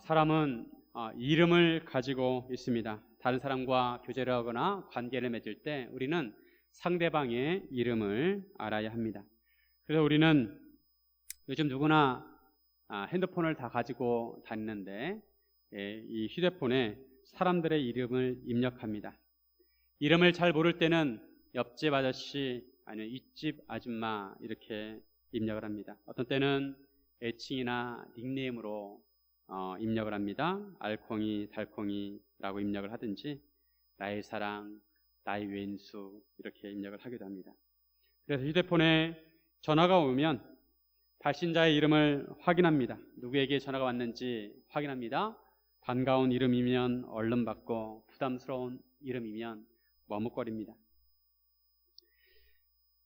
사람은 이름을 가지고 있습니다. 다른 사람과 교제를 하거나 관계를 맺을 때 우리는 상대방의 이름을 알아야 합니다. 그래서 우리는 요즘 누구나 핸드폰을 다 가지고 다니는데 이 휴대폰에 사람들의 이름을 입력합니다. 이름을 잘 모를 때는 옆집 아저씨 아니면 윗집 아줌마 이렇게 입력을 합니다. 어떤 때는 애칭이나 닉네임으로 입력을 합니다. 알콩이, 달콩이라고 입력을 하든지 나의 사랑, 나의 왼수 이렇게 입력을 하기도 합니다. 그래서 휴대폰에 전화가 오면 발신자의 이름을 확인합니다. 누구에게 전화가 왔는지 확인합니다. 반가운 이름이면 얼른 받고 부담스러운 이름이면 머뭇거립니다.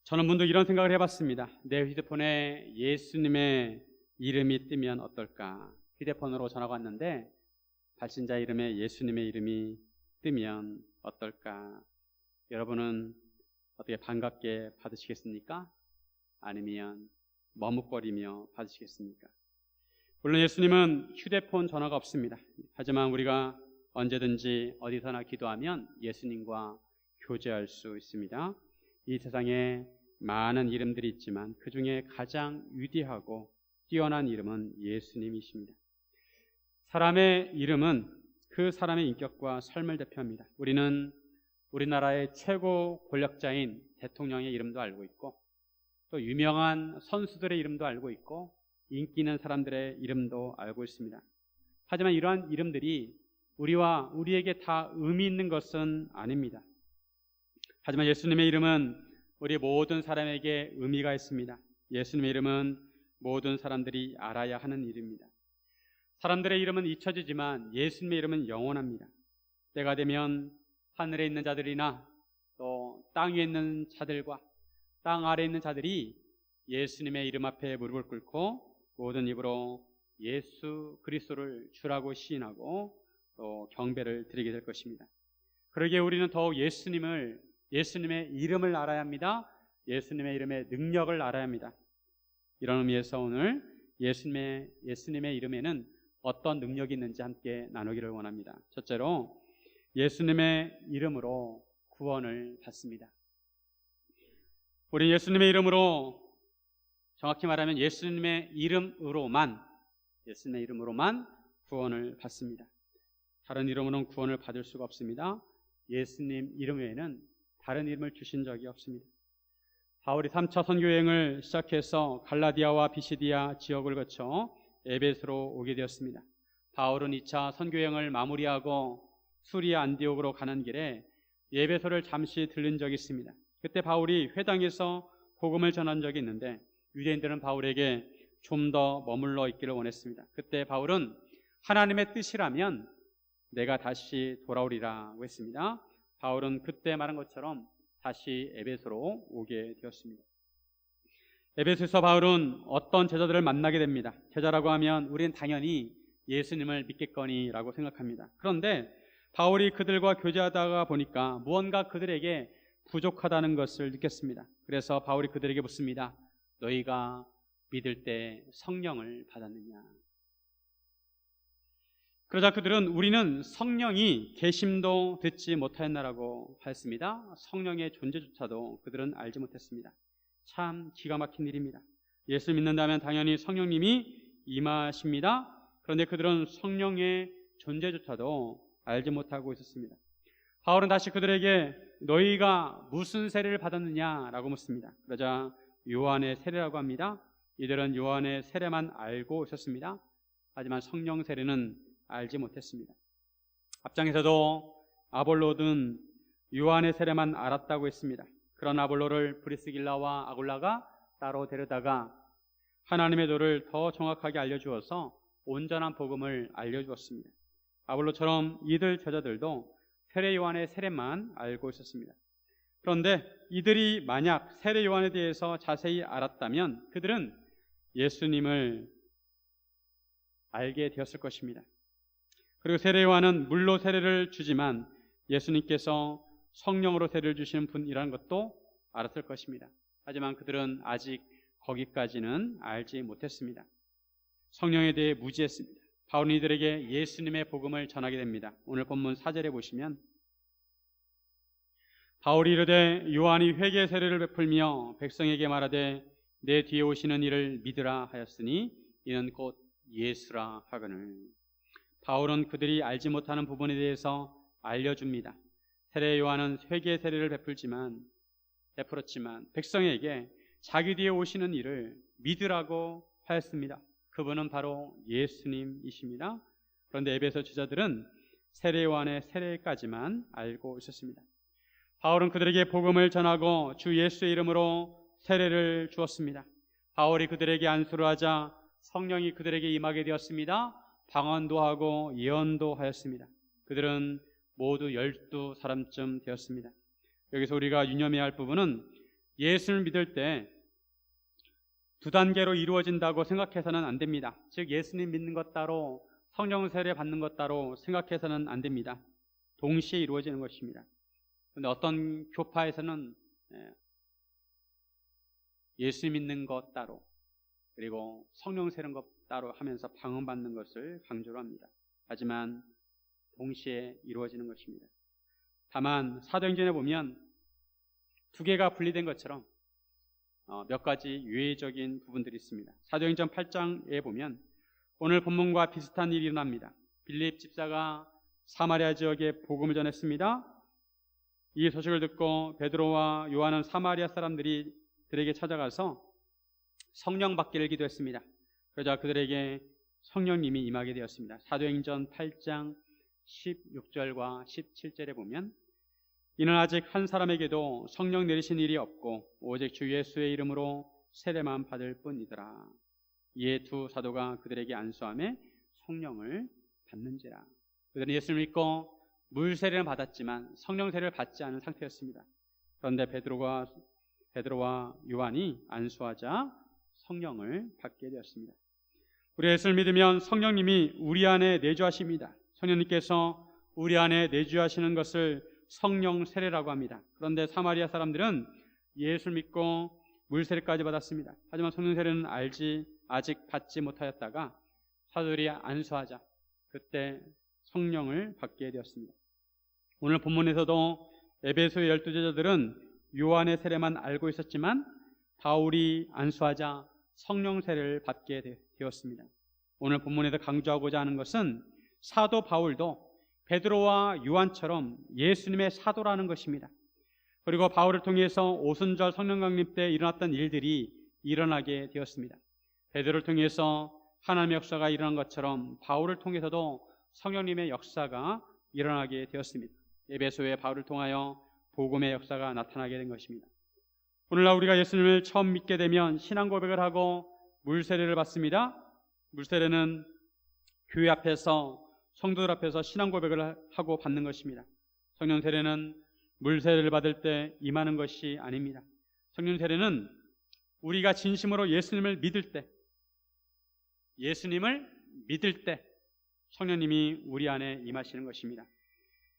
저는 문득 이런 생각을 해봤습니다. 내 휴대폰에 예수님의 이름이 뜨면 어떨까? 휴대폰으로 전화가 왔는데 발신자 이름에 예수님의 이름이 뜨면 어떨까? 여러분은 어떻게 반갑게 받으시겠습니까? 아니면 머뭇거리며 받으시겠습니까? 물론 예수님은 휴대폰 전화가 없습니다. 하지만 우리가 언제든지 어디서나 기도하면 예수님과 교제할 수 있습니다. 이 세상에 많은 이름들이 있지만 그 중에 가장 위대하고 뛰어난 이름은 예수님이십니다. 사람의 이름은 그 사람의 인격과 삶을 대표합니다. 우리는 우리나라의 최고 권력자인 대통령의 이름도 알고 있고 또 유명한 선수들의 이름도 알고 있고 인기 있는 사람들의 이름도 알고 있습니다. 하지만 이러한 이름들이 우리에게 다 의미 있는 것은 아닙니다. 하지만 예수님의 이름은 우리 모든 사람에게 의미가 있습니다. 예수님의 이름은 모든 사람들이 알아야 하는 이름입니다. 사람들의 이름은 잊혀지지만 예수님의 이름은 영원합니다. 때가 되면 하늘에 있는 자들이나 또 땅 위에 있는 자들과 땅 아래에 있는 자들이 예수님의 이름 앞에 무릎을 꿇고 모든 입으로 예수 그리스도를 주라고 시인하고 또 경배를 드리게 될 것입니다. 그러기에 우리는 더욱 예수님의 이름을 알아야 합니다. 예수님의 이름의 능력을 알아야 합니다. 이런 의미에서 오늘 예수님의 이름에는 어떤 능력이 있는지 함께 나누기를 원합니다. 첫째로 예수님의 이름으로 구원을 받습니다. 우리 예수님의 이름으로, 정확히 말하면 예수님의 이름으로만 구원을 받습니다. 다른 이름으로는 구원을 받을 수가 없습니다. 예수님 이름 외에는 다른 이름을 주신 적이 없습니다. 바울이 3차 선교여행을 시작해서 갈라디아와 비시디아 지역을 거쳐 에베소로 오게 되었습니다. 바울은 2차 선교여행을 마무리하고 수리아 안디옥으로 가는 길에 에베소를 잠시 들른 적이 있습니다. 그때 바울이 회당에서 복음을 전한 적이 있는데 유대인들은 바울에게 좀 더 머물러 있기를 원했습니다. 그때 바울은 하나님의 뜻이라면 내가 다시 돌아오리라고 했습니다. 바울은 그때 말한 것처럼 다시 에베소로 오게 되었습니다. 에베소에서 바울은 어떤 제자들을 만나게 됩니다. 제자라고 하면 우리는 당연히 예수님을 믿겠거니라고 생각합니다. 그런데 바울이 그들과 교제하다가 보니까 무언가 그들에게 부족하다는 것을 느꼈습니다. 그래서 바울이 그들에게 묻습니다. 너희가 믿을 때 성령을 받았느냐? 그러자 그들은 우리는 성령이 계심도 듣지 못하였나라고 하였습니다. 성령의 존재조차도 그들은 알지 못했습니다. 참 기가 막힌 일입니다. 예수 믿는다면 당연히 성령님이 임하십니다. 그런데 그들은 성령의 존재조차도 알지 못하고 있었습니다. 바울은 다시 그들에게 너희가 무슨 세례를 받았느냐라고 묻습니다. 그러자 요한의 세례라고 합니다. 이들은 요한의 세례만 알고 있었습니다. 하지만 성령 세례는 알지 못했습니다. 앞장에서도 아볼로는 요한의 세례만 알았다고 했습니다. 그런 아볼로를 브리스길라와 아굴라가 따로 데려다가 하나님의 도를 더 정확하게 알려주어서 온전한 복음을 알려주었습니다. 아볼로처럼 이들 제자들도 세례 요한의 세례만 알고 있었습니다. 그런데 이들이 만약 세례 요한에 대해서 자세히 알았다면 그들은 예수님을 알게 되었을 것입니다. 그리고 세례 요한은 물로 세례를 주지만 예수님께서 성령으로 세례를 주시는 분이라는 것도 알았을 것입니다. 하지만 그들은 아직 거기까지는 알지 못했습니다. 성령에 대해 무지했습니다. 바울은 이들에게 예수님의 복음을 전하게 됩니다. 오늘 본문 4절에 보시면 바울이 이르되 요한이 회개 세례를 베풀며 백성에게 말하되 내 뒤에 오시는 이를 믿으라 하였으니 이는 곧 예수라 하거늘. 바울은 그들이 알지 못하는 부분에 대해서 알려줍니다. 세례 요한은 회개 세례를 베풀었지만 백성에게 자기 뒤에 오시는 이를 믿으라고 하였습니다. 그분은 바로 예수님이십니다. 그런데 에베소 지자들은 세례 요한의 세례까지만 알고 있었습니다. 바울은 그들에게 복음을 전하고 주 예수의 이름으로 세례를 주었습니다. 바울이 그들에게 안수를 하자 성령이 그들에게 임하게 되었습니다. 방언도 하고 예언도 하였습니다. 그들은 모두 12사람쯤 되었습니다. 여기서 우리가 유념해야 할 부분은 예수를 믿을 때 두 단계로 이루어진다고 생각해서는 안 됩니다. 즉 예수님 믿는 것 따로 성령 세례 받는 것 따로 생각해서는 안 됩니다. 동시에 이루어지는 것입니다. 그런데 어떤 교파에서는 예수 믿는 것 따로 그리고 성령 세례 것 따로 하면서 방언 받는 것을 강조를 합니다. 하지만 동시에 이루어지는 것입니다. 다만 사도행전에 보면 두 개가 분리된 것처럼 몇 가지 유해적인 부분들이 있습니다. 사도행전 8장에 보면 오늘 본문과 비슷한 일이 일어납니다. 빌립 집사가 사마리아 지역에 복음을 전했습니다. 이 소식을 듣고 베드로와 요한은 사마리아 사람들에게 찾아가서 성령 받기를 기도했습니다. 그러자 그들에게 성령님이 임하게 되었습니다. 사도행전 8장 16절과 17절에 보면 이는 아직 한 사람에게도 성령 내리신 일이 없고 오직 주 예수의 이름으로 세례만 받을 뿐이더라. 이에 두 사도가 그들에게 안수하며 성령을 받는지라. 그들은 예수를 믿고 물 세례를 받았지만 성령 세례를 받지 않은 상태였습니다. 그런데 베드로와 요한이 안수하자 성령을 받게 되었습니다. 우리 예수를 믿으면 성령님이 우리 안에 내주하십니다. 성령님께서 우리 안에 내주하시는 것을 성령 세례라고 합니다. 그런데 사마리아 사람들은 예수를 믿고 물 세례까지 받았습니다. 하지만 성령 세례는 아직 받지 못하였다가 사도들이 안수하자 그때 성령을 받게 되었습니다. 오늘 본문에서도 에베소의 12제자들은 요한의 세례만 알고 있었지만 바울이 안수하자 성령 세례를 받게 되었습니다. 오늘 본문에서 강조하고자 하는 것은 사도 바울도 베드로와 요한처럼 예수님의 사도라는 것입니다. 그리고 바울을 통해서 오순절 성령 강림 때 일어났던 일들이 일어나게 되었습니다. 베드로를 통해서 하나님의 역사가 일어난 것처럼 바울을 통해서도 성령님의 역사가 일어나게 되었습니다. 에베소의 바울을 통하여 복음의 역사가 나타나게 된 것입니다. 오늘날 우리가 예수님을 처음 믿게 되면 신앙 고백을 하고 물세례를 받습니다. 물세례는 교회 앞에서 성도들 앞에서 신앙 고백을 하고 받는 것입니다. 성령 세례는 물 세례를 받을 때 임하는 것이 아닙니다. 성령 세례는 우리가 진심으로 예수님을 믿을 때 성령님이 우리 안에 임하시는 것입니다.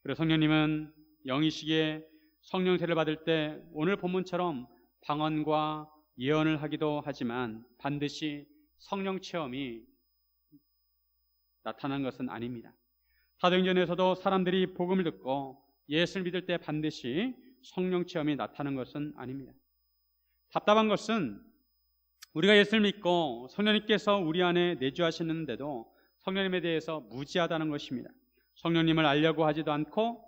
그리고 성령님은 영이시기에 성령 세례를 받을 때 오늘 본문처럼 방언과 예언을 하기도 하지만 반드시 성령 체험이 나타난 것은 아닙니다. 사도행전에서도 사람들이 복음을 듣고 예수를 믿을 때 반드시 성령 체험이 나타나는 것은 아닙니다. 답답한 것은 우리가 예수를 믿고 성령님께서 우리 안에 내주하시는데도 성령님에 대해서 무지하다는 것입니다. 성령님을 알려고 하지도 않고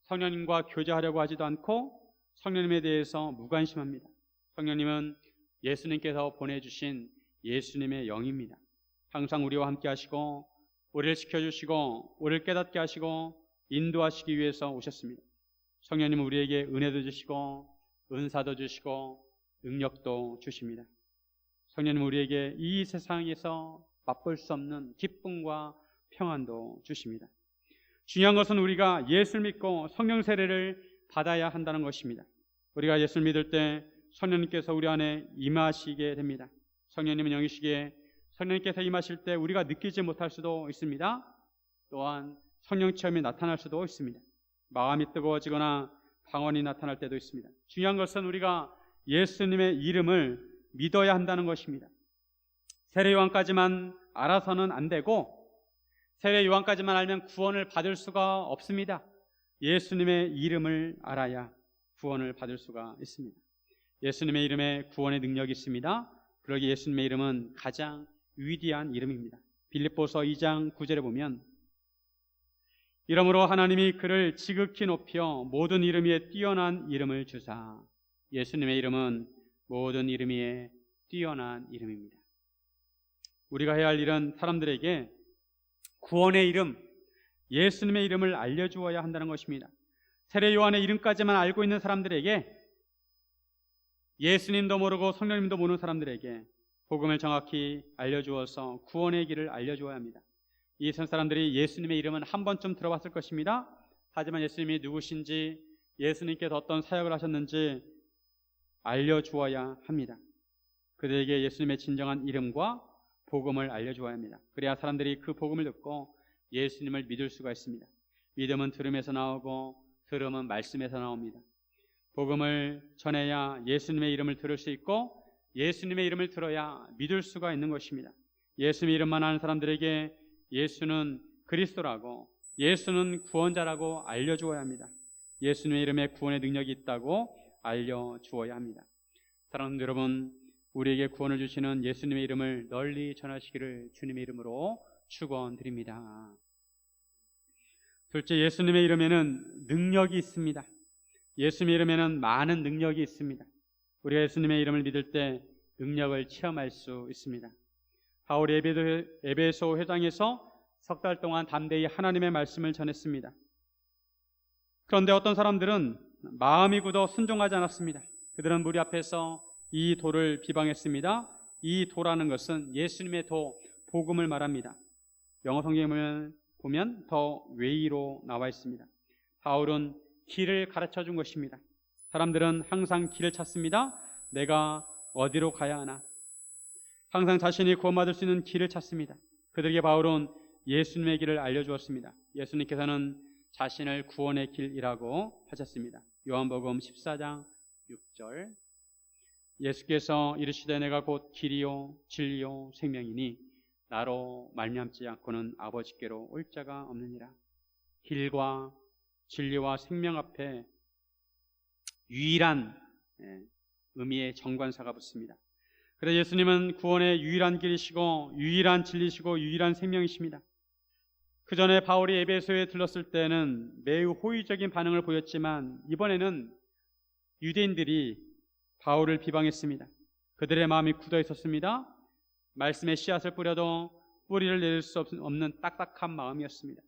성령님과 교제하려고 하지도 않고 성령님에 대해서 무관심합니다. 성령님은 예수님께서 보내주신 예수님의 영입니다. 항상 우리와 함께 하시고 우리를 지켜주시고 우리를 깨닫게 하시고 인도하시기 위해서 오셨습니다. 성령님은 우리에게 은혜도 주시고 은사도 주시고 능력도 주십니다. 성령님은 우리에게 이 세상에서 맛볼 수 없는 기쁨과 평안도 주십니다. 중요한 것은 우리가 예수를 믿고 성령 세례를 받아야 한다는 것입니다. 우리가 예수를 믿을 때 성령님께서 우리 안에 임하시게 됩니다. 성령님은 영이시기에 성령님께서 임하실 때 우리가 느끼지 못할 수도 있습니다. 또한 성령 체험이 나타날 수도 있습니다. 마음이 뜨거워지거나 방언이 나타날 때도 있습니다. 중요한 것은 우리가 예수님의 이름을 믿어야 한다는 것입니다. 세례요한까지만 알아서는 안 되고 세례 요한까지만 알면 구원을 받을 수가 없습니다. 예수님의 이름을 알아야 구원을 받을 수가 있습니다. 예수님의 이름에 구원의 능력이 있습니다. 그러기에 예수님의 이름은 가장 위대한 이름입니다. 빌립보서 2장 9절에 보면 이러므로 하나님이 그를 지극히 높여 모든 이름 위에 뛰어난 이름을 주사. 예수님의 이름은 모든 이름 위에 뛰어난 이름입니다. 우리가 해야 할 일은 사람들에게 구원의 이름, 예수님의 이름을 알려주어야 한다는 것입니다. 세례 요한의 이름까지만 알고 있는 사람들에게, 예수님도 모르고 성령님도 모르는 사람들에게 복음을 정확히 알려주어서 구원의 길을 알려주어야 합니다. 이 세상 사람들이 예수님의 이름은 한 번쯤 들어봤을 것입니다. 하지만 예수님이 누구신지, 예수님께서 어떤 사역을 하셨는지 알려주어야 합니다. 그들에게 예수님의 진정한 이름과 복음을 알려주어야 합니다. 그래야 사람들이 그 복음을 듣고 예수님을 믿을 수가 있습니다. 믿음은 들음에서 나오고 들음은 말씀에서 나옵니다. 복음을 전해야 예수님의 이름을 들을 수 있고 예수님의 이름을 들어야 믿을 수가 있는 것입니다. 예수님의 이름만 아는 사람들에게 예수는 그리스도라고, 예수는 구원자라고 알려주어야 합니다. 예수님의 이름에 구원의 능력이 있다고 알려주어야 합니다. 사랑하는 여러분, 우리에게 구원을 주시는 예수님의 이름을 널리 전하시기를 주님의 이름으로 축원드립니다. 둘째, 예수님의 이름에는 능력이 있습니다. 예수님의 이름에는 많은 능력이 있습니다. 우리가 예수님의 이름을 믿을 때 능력을 체험할 수 있습니다. 바울이 에베소 회당에서 석 달 동안 담대히 하나님의 말씀을 전했습니다. 그런데 어떤 사람들은 마음이 굳어 순종하지 않았습니다. 그들은 무리 앞에서 이 도를 비방했습니다. 이 도라는 것은 예수님의 도, 복음을 말합니다. 영어 성경에 보면 더 웨이로 나와 있습니다. 바울은 길을 가르쳐 준 것입니다. 사람들은 항상 길을 찾습니다. 내가 어디로 가야 하나? 항상 자신이 구원받을 수 있는 길을 찾습니다. 그들에게 바울은 예수님의 길을 알려주었습니다. 예수님께서는 자신을 구원의 길이라고 하셨습니다. 요한복음 14장 6절, 예수께서 이르시되 내가 곧 길이요 진리요 생명이니 나로 말미암지 않고는 아버지께로 올 자가 없느니라. 길과 진리와 생명 앞에 유일한 의미의 정관사가 붙습니다. 그래서 예수님은 구원의 유일한 길이시고 유일한 진리시고 유일한 생명이십니다. 그 전에 바울이 에베소에 들렀을 때는 매우 호의적인 반응을 보였지만 이번에는 유대인들이 바울을 비방했습니다. 그들의 마음이 굳어 있었습니다. 말씀의 씨앗을 뿌려도 뿌리를 내릴 수 없는 딱딱한 마음이었습니다.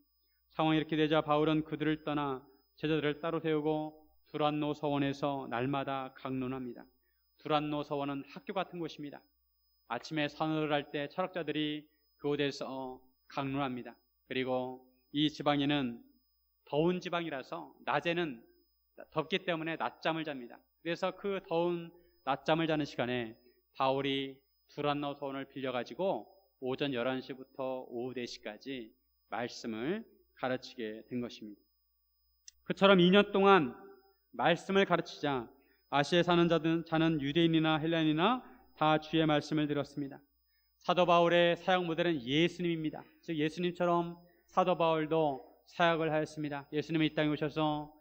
상황이 이렇게 되자 바울은 그들을 떠나 제자들을 따로 세우고 두란노 서원에서 날마다 강론합니다. 두란노 서원은 학교 같은 곳입니다. 아침에 선언을 할 때 철학자들이 그곳에서 강론합니다. 그리고 이 지방에는 더운 지방이라서 낮에는 덥기 때문에 낮잠을 잡니다. 그래서 그 더운 낮잠을 자는 시간에 바울이 두란노 서원을 빌려가지고 오전 11시부터 오후 4시까지 말씀을 가르치게 된 것입니다. 그처럼 2년 동안 말씀을 가르치자 아시아에 사는 자는 유대인이나 헬라인이나 다 주의 말씀을 들었습니다. 사도 바울의 사역 모델은 예수님입니다. 즉 예수님처럼 사도 바울도 사역을 하였습니다. 예수님이 이 땅에 오셔서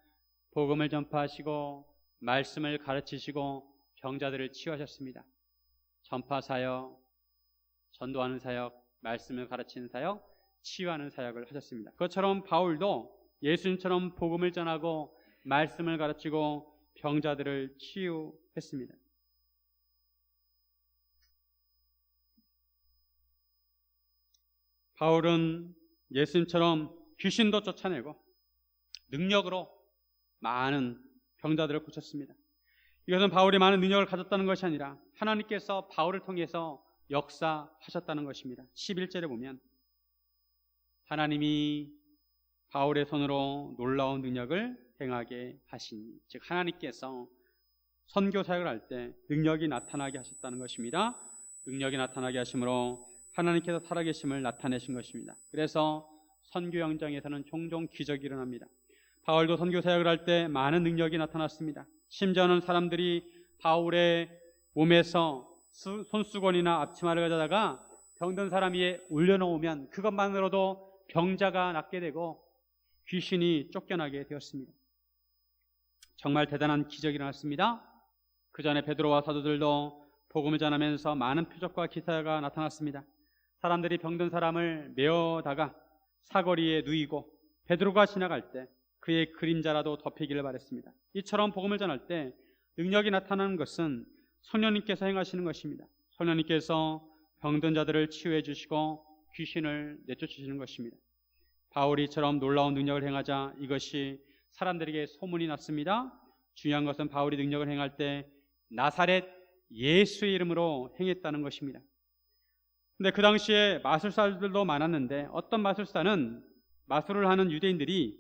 복음을 전파하시고 말씀을 가르치시고 병자들을 치유하셨습니다. 전파 사역, 전도하는 사역, 말씀을 가르치는 사역, 치유하는 사역을 하셨습니다. 그것처럼 바울도 예수님처럼 복음을 전하고 말씀을 가르치고 병자들을 치유했습니다. 바울은 예수님처럼 귀신도 쫓아내고 능력으로 많은 병자들을 고쳤습니다. 이것은 바울이 많은 능력을 가졌다는 것이 아니라 하나님께서 바울을 통해서 역사하셨다는 것입니다. 11절에 보면 하나님이 바울의 손으로 놀라운 능력을 행하게 하시니, 즉 하나님께서 선교 사역을 할 때 능력이 나타나게 하셨다는 것입니다. 능력이 나타나게 하심으로 하나님께서 살아계심을 나타내신 것입니다. 그래서 선교 현장에서는 종종 기적이 일어납니다. 바울도 선교 사역을 할 때 많은 능력이 나타났습니다. 심지어는 사람들이 바울의 몸에서 손수건이나 앞치마를 가져다가 병든 사람 위에 올려놓으면 그것만으로도 병자가 낫게 되고 귀신이 쫓겨나게 되었습니다. 정말 대단한 기적이 일어났습니다. 그 전에 베드로와 사도들도 복음을 전하면서 많은 표적과 기사가 나타났습니다. 사람들이 병든 사람을 메어다가 사거리에 누이고 베드로가 지나갈 때 그의 그림자라도 덮이기를 바랬습니다. 이처럼 복음을 전할 때 능력이 나타나는 것은 성령님께서 행하시는 것입니다. 성령님께서 병든 자들을 치유해 주시고 귀신을 내쫓으시는 것입니다. 바울이 이처럼 놀라운 능력을 행하자 이것이 사람들에게 소문이 났습니다. 중요한 것은 바울이 능력을 행할 때 나사렛 예수의 이름으로 행했다는 것입니다. 근데 그 당시에 마술사들도 많았는데 어떤 마술사는 마술을 하는 유대인들이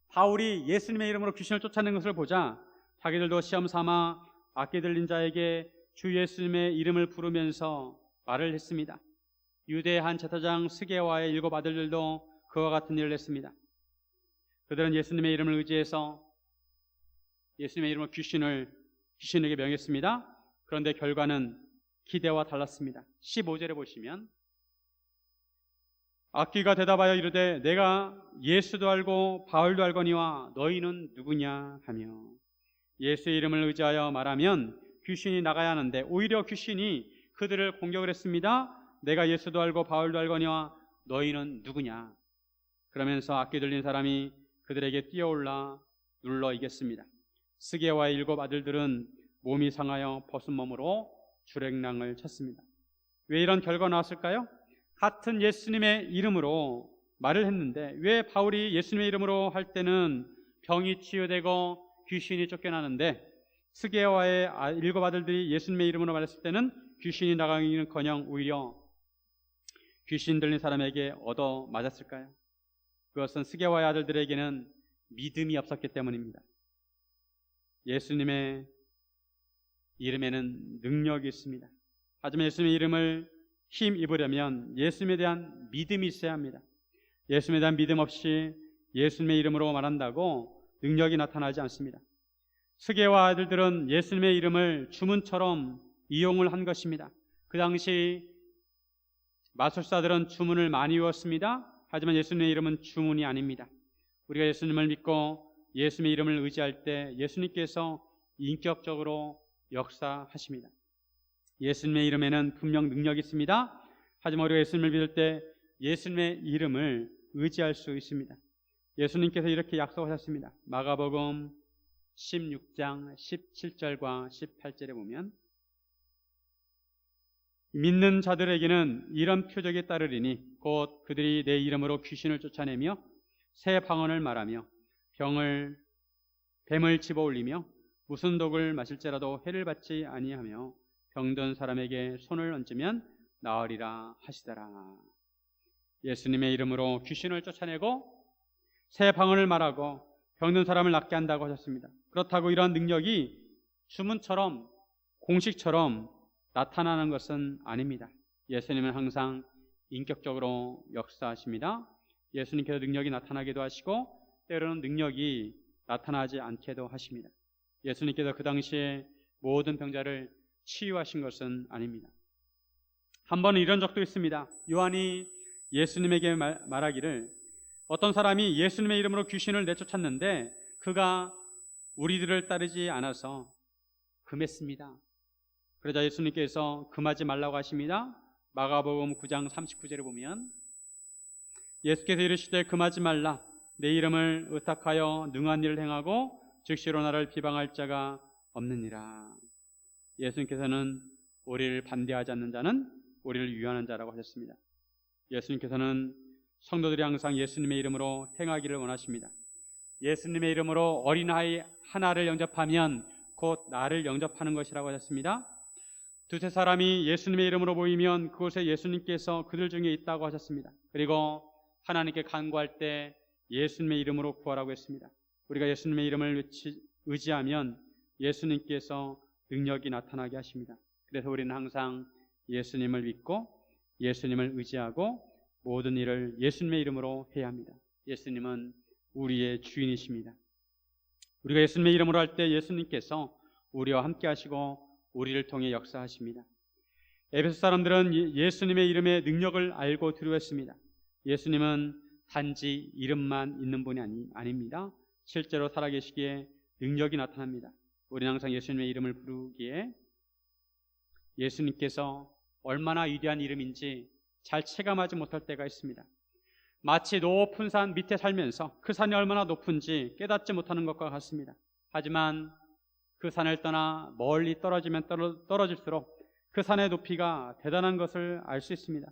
바울이 예수님의 이름으로 귀신을 쫓아내는 것을 보자 자기들도 시험 삼아 악기 들린 자에게 주 예수님의 이름을 부르면서 말을 했습니다. 유대의 한 제사장 스게와의 7 아들들도 그와 같은 일을 했습니다. 그들은 예수님의 이름을 의지해서 예수님의 이름으로 귀신에게 명했습니다. 그런데 결과는 기대와 달랐습니다. 15절에 보시면 악귀가 대답하여 이르되 내가 예수도 알고 바울도 알거니와 너희는 누구냐 하며 예수의 이름을 의지하여 말하면 귀신이 나가야 하는데 오히려 귀신이 그들을 공격을 했습니다. 내가 예수도 알고 바울도 알거니와 너희는 누구냐. 그러면서 악귀 들린 사람이 그들에게 뛰어올라 눌러 이겼습니다. 스게와의 7 아들들은 몸이 상하여 벗은 몸으로 주랭랑을 쳤습니다. 왜 이런 결과가 나왔을까요? 같은 예수님의 이름으로 말을 했는데 왜 바울이 예수님의 이름으로 할 때는 병이 치유되고 귀신이 쫓겨나는데 스게와의 7 아들들이 예수님의 이름으로 말했을 때는 귀신이 나가기는커녕 오히려 귀신 들린 사람에게 얻어 맞았을까요? 그것은 스게와의 아들들에게는 믿음이 없었기 때문입니다. 예수님의 이름에는 능력이 있습니다. 하지만 예수님의 이름을 힘입으려면 예수님에 대한 믿음이 있어야 합니다. 예수님에 대한 믿음 없이 예수님의 이름으로 말한다고 능력이 나타나지 않습니다. 스게와 아들들은 예수님의 이름을 주문처럼 이용을 한 것입니다. 그 당시 마술사들은 주문을 많이 외웠습니다. 하지만 예수님의 이름은 주문이 아닙니다. 우리가 예수님을 믿고 예수님의 이름을 의지할 때 예수님께서 인격적으로 역사하십니다. 예수님의 이름에는 분명 능력이 있습니다. 하지만 우리가 예수님을 믿을 때 예수님의 이름을 의지할 수 있습니다. 예수님께서 이렇게 약속하셨습니다. 마가복음 16장 17절과 18절에 보면 믿는 자들에게는 이런 표적이 따르리니 곧 그들이 내 이름으로 귀신을 쫓아내며 새 방언을 말하며 뱀을 집어올리며 무슨 독을 마실지라도 해를 받지 아니하며 병든 사람에게 손을 얹으면 나으리라 하시더라. 예수님의 이름으로 귀신을 쫓아내고 새 방언을 말하고 병든 사람을 낫게 한다고 하셨습니다. 그렇다고 이러한 능력이 주문처럼 공식처럼 나타나는 것은 아닙니다. 예수님은 항상 인격적으로 역사하십니다. 예수님께서 능력이 나타나기도 하시고 때로는 능력이 나타나지 않게도 하십니다. 예수님께서 그 당시에 모든 병자를 치유하신 것은 아닙니다. 한 번은 이런 적도 있습니다. 요한이 예수님에게 말하기를 어떤 사람이 예수님의 이름으로 귀신을 내쫓았는데 그가 우리들을 따르지 않아서 금했습니다. 그러자 예수님께서 금하지 말라고 하십니다. 마가복음 9장 39절에 보면 예수께서 이르시되 금하지 말라. 내 이름을 의탁하여 능한 일을 행하고 즉시로 나를 비방할 자가 없느니라. 예수님께서는 우리를 반대하지 않는 자는 우리를 위하는 자라고 하셨습니다. 예수님께서는 성도들이 항상 예수님의 이름으로 행하기를 원하십니다. 예수님의 이름으로 어린아이 하나를 영접하면 곧 나를 영접하는 것이라고 하셨습니다. 두세 사람이 예수님의 이름으로 모이면 그곳에 예수님께서 그들 중에 있다고 하셨습니다. 그리고 하나님께 간구할 때 예수님의 이름으로 구하라고 했습니다. 우리가 예수님의 이름을 의지하면 예수님께서 능력이 나타나게 하십니다. 그래서 우리는 항상 예수님을 믿고 예수님을 의지하고 모든 일을 예수님의 이름으로 해야 합니다. 예수님은 우리의 주인이십니다. 우리가 예수님의 이름으로 할 때 예수님께서 우리와 함께 하시고 우리를 통해 역사하십니다. 에베소 사람들은 예수님의 이름의 능력을 알고 두려워했습니다. 예수님은 단지 이름만 있는 분이 아닙니다. 실제로 살아계시기에 능력이 나타납니다. 우리는 항상 예수님의 이름을 부르기에 예수님께서 얼마나 위대한 이름인지 잘 체감하지 못할 때가 있습니다. 마치 높은 산 밑에 살면서 그 산이 얼마나 높은지 깨닫지 못하는 것과 같습니다. 하지만 그 산을 떠나 멀리 떨어지면 떨어질수록 그 산의 높이가 대단한 것을 알 수 있습니다.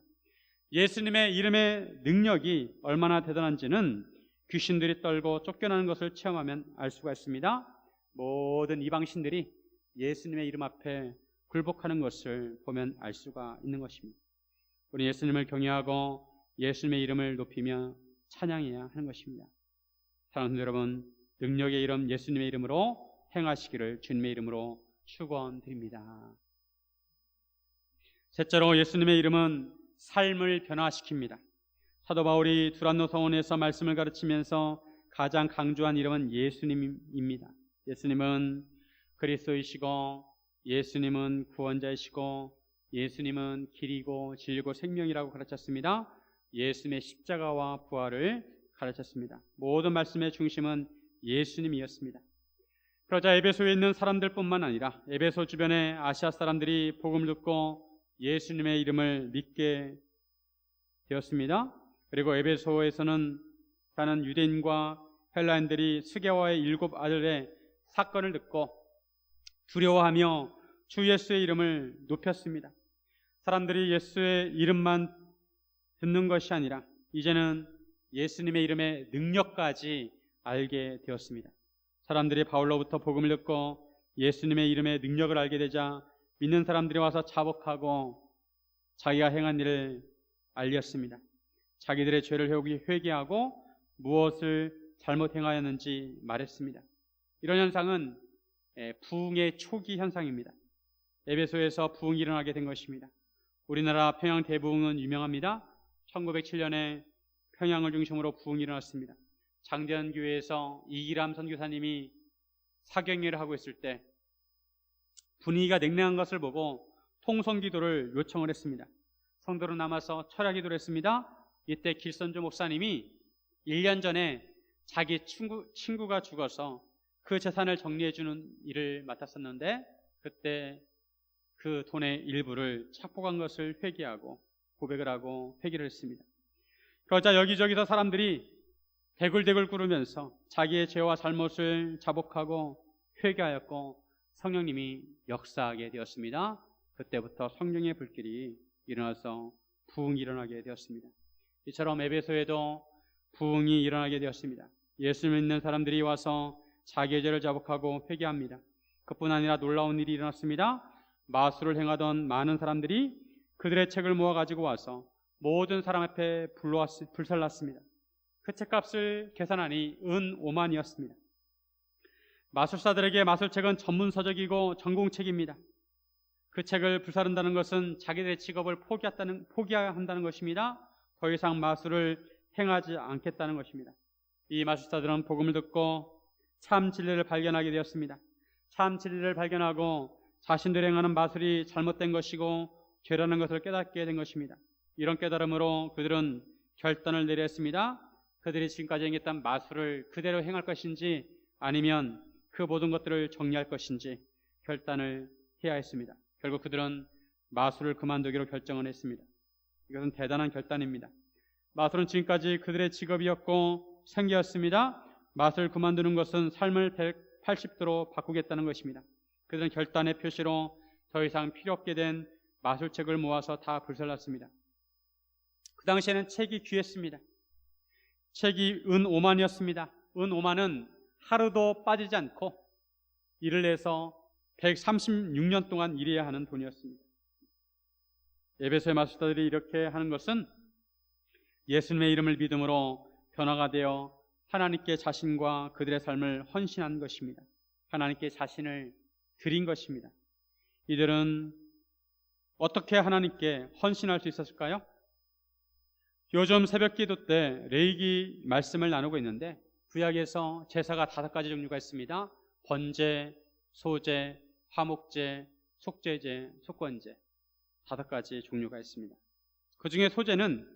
예수님의 이름의 능력이 얼마나 대단한지는 귀신들이 떨고 쫓겨나는 것을 체험하면 알 수가 있습니다. 모든 이방신들이 예수님의 이름 앞에 굴복하는 것을 보면 알 수가 있는 것입니다. 우리 예수님을 경외하고 예수님의 이름을 높이며 찬양해야 하는 것입니다. 사랑하는 여러분, 능력의 이름 예수님의 이름으로 행하시기를 주님의 이름으로 축원드립니다. 셋째로 예수님의 이름은 삶을 변화시킵니다. 사도 바울이 두란노 성원에서 말씀을 가르치면서 가장 강조한 이름은 예수님입니다. 예수님은 그리스도이시고 예수님은 구원자이시고 예수님은 길이고 진리고 생명이라고 가르쳤습니다. 예수님의 십자가와 부활을 가르쳤습니다. 모든 말씀의 중심은 예수님이었습니다. 그러자 에베소에 있는 사람들뿐만 아니라 에베소 주변의 아시아 사람들이 복음을 듣고 예수님의 이름을 믿게 되었습니다. 그리고 에베소에서는 사는 유대인과 헬라인들이 스게와의 7 아들의 사건을 듣고 두려워하며 주 예수의 이름을 높였습니다. 사람들이 예수의 이름만 듣는 것이 아니라 이제는 예수님의 이름의 능력까지 알게 되었습니다. 사람들이 바울로부터 복음을 듣고 예수님의 이름의 능력을 알게 되자 믿는 사람들이 와서 자복하고 자기가 행한 일을 알렸습니다. 자기들의 죄를 회개하고 무엇을 잘못 행하였는지 말했습니다. 이런 현상은 부흥의 초기 현상입니다. 에베소에서 부흥이 일어나게 된 것입니다. 우리나라 평양 대부흥은 유명합니다. 1907년에 평양을 중심으로 부흥이 일어났습니다. 장대현교회에서 이기람 선교사님이 사경회를 하고 있을 때 분위기가 냉랭한 것을 보고 통성기도를 요청을 했습니다. 성도로 남아서 철야기도를 했습니다. 이때 길선조 목사님이 1년 전에 자기 친구가 죽어서 그 재산을 정리해주는 일을 맡았었는데 그때 그 돈의 일부를 착복한 것을 회개하고 고백을 하고 회개를 했습니다. 그러자 여기저기서 사람들이 대굴대굴 구르면서 자기의 죄와 잘못을 자복하고 회개하였고 성령님이 역사하게 되었습니다. 그때부터 성령의 불길이 일어나서 부흥이 일어나게 되었습니다. 이처럼 에베소에도 부흥이 일어나게 되었습니다. 예수를 믿는 사람들이 와서 자기의 죄를 자복하고 회개합니다. 그뿐 아니라 놀라운 일이 일어났습니다. 마술을 행하던 많은 사람들이 그들의 책을 모아가지고 와서 모든 사람 앞에 불살랐습니다. 그 책값을 계산하니 은 5만이었습니다. 마술사들에게 마술책은 전문서적이고 전공책입니다. 그 책을 불사른다는 것은 자기들의 직업을 포기해야 한다는 것입니다. 더 이상 마술을 행하지 않겠다는 것입니다. 이 마술사들은 복음을 듣고 참 진리를 발견하게 되었습니다. 참 진리를 발견하고 자신들이 행하는 마술이 잘못된 것이고 죄라는 것을 깨닫게 된 것입니다. 이런 깨달음으로 그들은 결단을 내려야 했습니다. 그들이 지금까지 행했던 마술을 그대로 행할 것인지 아니면 그 모든 것들을 정리할 것인지 결단을 해야 했습니다. 결국 그들은 마술을 그만두기로 결정을 했습니다. 이것은 대단한 결단입니다. 마술은 지금까지 그들의 직업이었고 생계였습니다. 마술을 그만두는 것은 삶을 180도로 바꾸겠다는 것입니다. 그들은 결단의 표시로 더 이상 필요 없게 된 마술책을 모아서 다 불살랐습니다. 그 당시에는 책이 귀했습니다. 책이 은 5만이었습니다. 은 5만은 하루도 빠지지 않고 일을 해서 136년 동안 일해야 하는 돈이었습니다. 에베소의 마술사들이 이렇게 하는 것은 예수님의 이름을 믿음으로 변화가 되어 하나님께 자신과 그들의 삶을 헌신한 것입니다. 하나님께 자신을 드린 것입니다. 이들은 어떻게 하나님께 헌신할 수 있었을까요? 요즘 새벽기도 때 레위기 말씀을 나누고 있는데 구약에서 제사가 5가지 종류가 있습니다. 번제, 소제, 화목제, 속죄제, 속건제 5가지 종류가 있습니다. 그 중에 소제는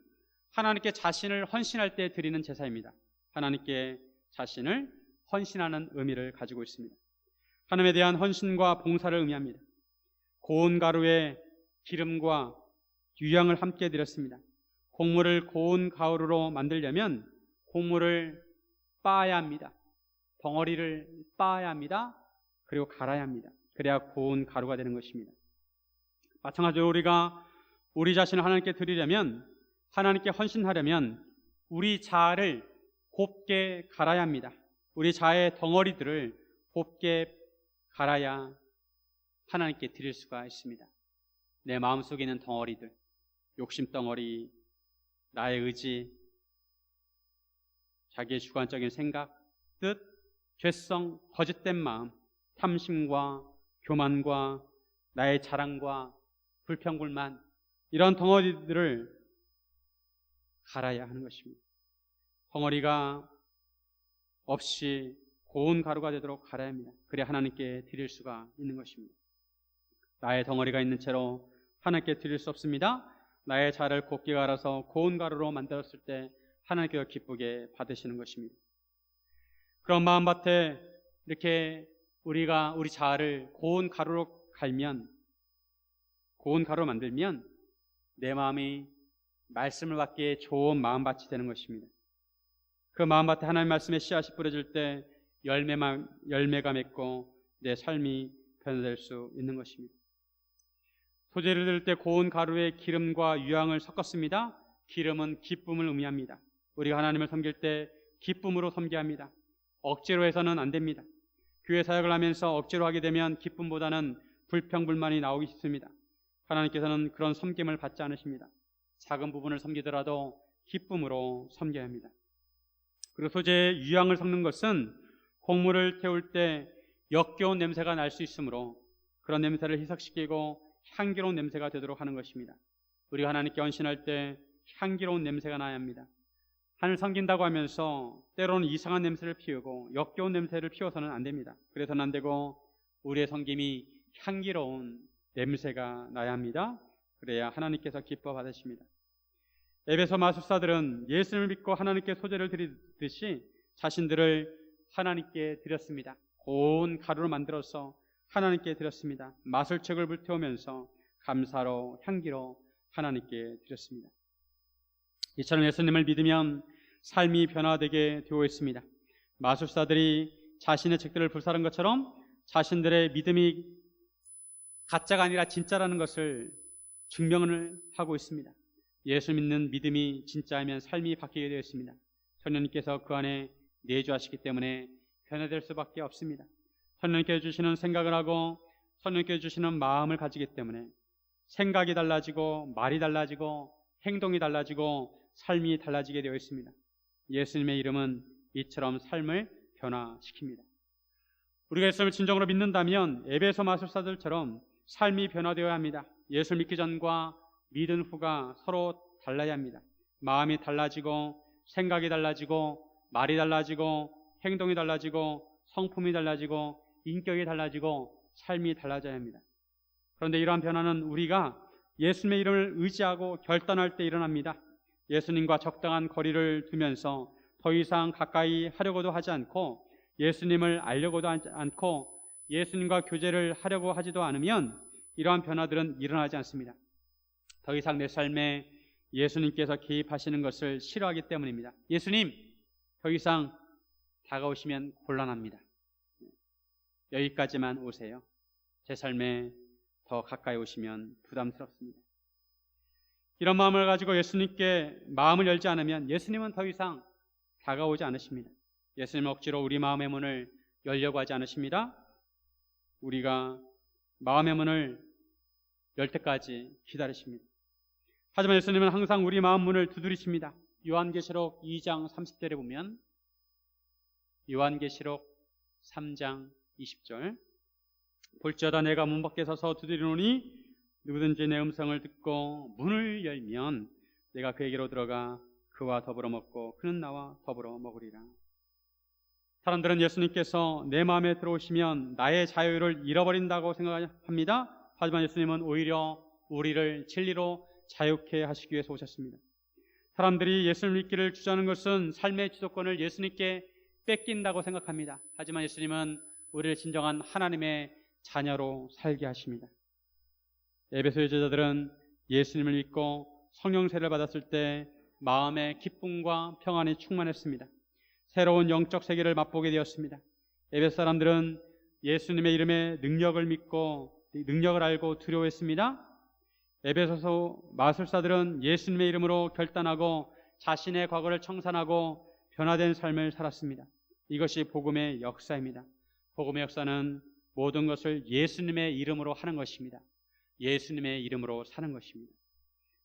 하나님께 자신을 헌신할 때 드리는 제사입니다. 하나님께 자신을 헌신하는 의미를 가지고 있습니다. 하나님에 대한 헌신과 봉사를 의미합니다. 고운 가루에 기름과 유향을 함께 드렸습니다. 곡물을 고운 가루로 만들려면 곡물을 빻아야 합니다. 덩어리를 빻아야 합니다. 그리고 갈아야 합니다. 그래야 고운 가루가 되는 것입니다. 마찬가지로 우리가 우리 자신을 하나님께 드리려면, 하나님께 헌신하려면 우리 자아를 곱게 갈아야 합니다. 우리 자아의 덩어리들을 곱게 갈아야 하나님께 드릴 수가 있습니다. 내 마음속에 있는 덩어리들, 욕심 덩어리, 나의 의지, 자기의 주관적인 생각, 뜻, 죄성, 거짓된 마음, 탐심과 교만과 나의 자랑과 불평불만, 이런 덩어리들을 갈아야 하는 것입니다. 덩어리가 없이 고운 가루가 되도록 갈아야 합니다. 그래야 하나님께 드릴 수가 있는 것입니다. 나의 덩어리가 있는 채로 하나님께 드릴 수 없습니다. 나의 자를 곱게 갈아서 고운 가루로 만들었을 때 하나님께서 기쁘게 받으시는 것입니다. 그런 마음밭에 이렇게 우리가 우리 자아를 고운 가루로 갈면, 고운 가루로 만들면 내 마음이 말씀을 받기에 좋은 마음밭이 되는 것입니다. 그 마음밭에 하나님의 말씀의 씨앗이 뿌려질 때 열매가 맺고 내 삶이 변화될 수 있는 것입니다. 소재를 들 때 고운 가루에 기름과 유향을 섞었습니다. 기름은 기쁨을 의미합니다. 우리가 하나님을 섬길 때 기쁨으로 섬겨야 합니다. 억지로 해서는 안 됩니다. 교회 사역을 하면서 억지로 하게 되면 기쁨보다는 불평불만이 나오기 쉽습니다. 하나님께서는 그런 섬김을 받지 않으십니다. 작은 부분을 섬기더라도 기쁨으로 섬겨야 합니다. 그리고 소재에 유향을 섞는 것은 곡물을 태울 때 역겨운 냄새가 날 수 있으므로 그런 냄새를 희석시키고 향기로운 냄새가 되도록 하는 것입니다. 우리가 하나님께 헌신할 때 향기로운 냄새가 나야 합니다. 하나님을 섬긴다고 하면서 때로는 이상한 냄새를 피우고 역겨운 냄새를 피워서는 안 됩니다. 그래서는 안 되고 우리의 섬김이 향기로운 냄새가 나야 합니다. 그래야 하나님께서 기뻐 받으십니다. 에베소 마술사들은 예수님을 믿고 하나님께 소재를 드리듯이 자신들을 하나님께 드렸습니다. 고운 가루로 만들어서 하나님께 드렸습니다. 마술책을 불태우면서 감사로 향기로 하나님께 드렸습니다. 이처럼 예수님을 믿으면 삶이 변화되게 되어 있습니다. 마술사들이 자신의 책들을 불사른 것처럼 자신들의 믿음이 가짜가 아니라 진짜라는 것을 증명을 하고 있습니다. 예수 믿는 믿음이 진짜이면 삶이 바뀌게 되어 있습니다. 성령님께서 그 안에 내주하시기 때문에 변화될 수밖에 없습니다. 성령님께서 주시는 생각을 하고 성령님께서 주시는 마음을 가지기 때문에 생각이 달라지고 말이 달라지고 행동이 달라지고 삶이 달라지게 되어 있습니다. 예수님의 이름은 이처럼 삶을 변화시킵니다. 우리가 예수님을 진정으로 믿는다면 에베소 마술사들처럼 삶이 변화되어야 합니다. 예수를 믿기 전과 믿은 후가 서로 달라야 합니다. 마음이 달라지고 생각이 달라지고 말이 달라지고 행동이 달라지고 성품이 달라지고 인격이 달라지고 삶이 달라져야 합니다. 그런데 이러한 변화는 우리가 예수님의 이름을 의지하고 결단할 때 일어납니다. 예수님과 적당한 거리를 두면서 더 이상 가까이 하려고도 하지 않고 예수님을 알려고도 하지 않고 예수님과 교제를 하려고 하지도 않으면 이러한 변화들은 일어나지 않습니다. 더 이상 내 삶에 예수님께서 개입하시는 것을 싫어하기 때문입니다. 예수님, 더 이상 다가오시면 곤란합니다. 여기까지만 오세요. 제 삶에 더 가까이 오시면 부담스럽습니다. 이런 마음을 가지고 예수님께 마음을 열지 않으면 예수님은 더 이상 다가오지 않으십니다. 예수님은 억지로 우리 마음의 문을 열려고 하지 않으십니다. 우리가 마음의 문을 열 때까지 기다리십니다. 하지만 예수님은 항상 우리 마음 문을 두드리십니다. 요한계시록 2장 30절에 보면 요한계시록 3장 20절 볼지어다 내가 문 밖에 서서 두드리노니 누구든지 내 음성을 듣고 문을 열면 내가 그에게로 들어가 그와 더불어 먹고 그는 나와 더불어 먹으리라. 사람들은 예수님께서 내 마음에 들어오시면 나의 자유를 잃어버린다고 생각합니다. 하지만 예수님은 오히려 우리를 진리로 자유케 하시기 위해서 오셨습니다. 사람들이 예수님을 믿기를 주저하는 것은 삶의 주도권을 예수님께 뺏긴다고 생각합니다. 하지만 예수님은 우리를 진정한 하나님의 자녀로 살게 하십니다. 에베소의 제자들은 예수님을 믿고 성령세를 받았을 때 마음의 기쁨과 평안이 충만했습니다. 새로운 영적 세계를 맛보게 되었습니다. 에베소 사람들은 예수님의 이름의 능력을 믿고 능력을 알고 두려워했습니다. 에베소서 마술사들은 예수님의 이름으로 결단하고 자신의 과거를 청산하고 변화된 삶을 살았습니다. 이것이 복음의 역사입니다. 복음의 역사는 모든 것을 예수님의 이름으로 하는 것입니다. 예수님의 이름으로 사는 것입니다.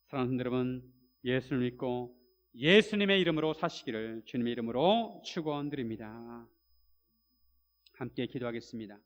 사랑하는 여러분, 예수를 믿고 예수님의 이름으로 사시기를 주님의 이름으로 축원드립니다. 함께 기도하겠습니다.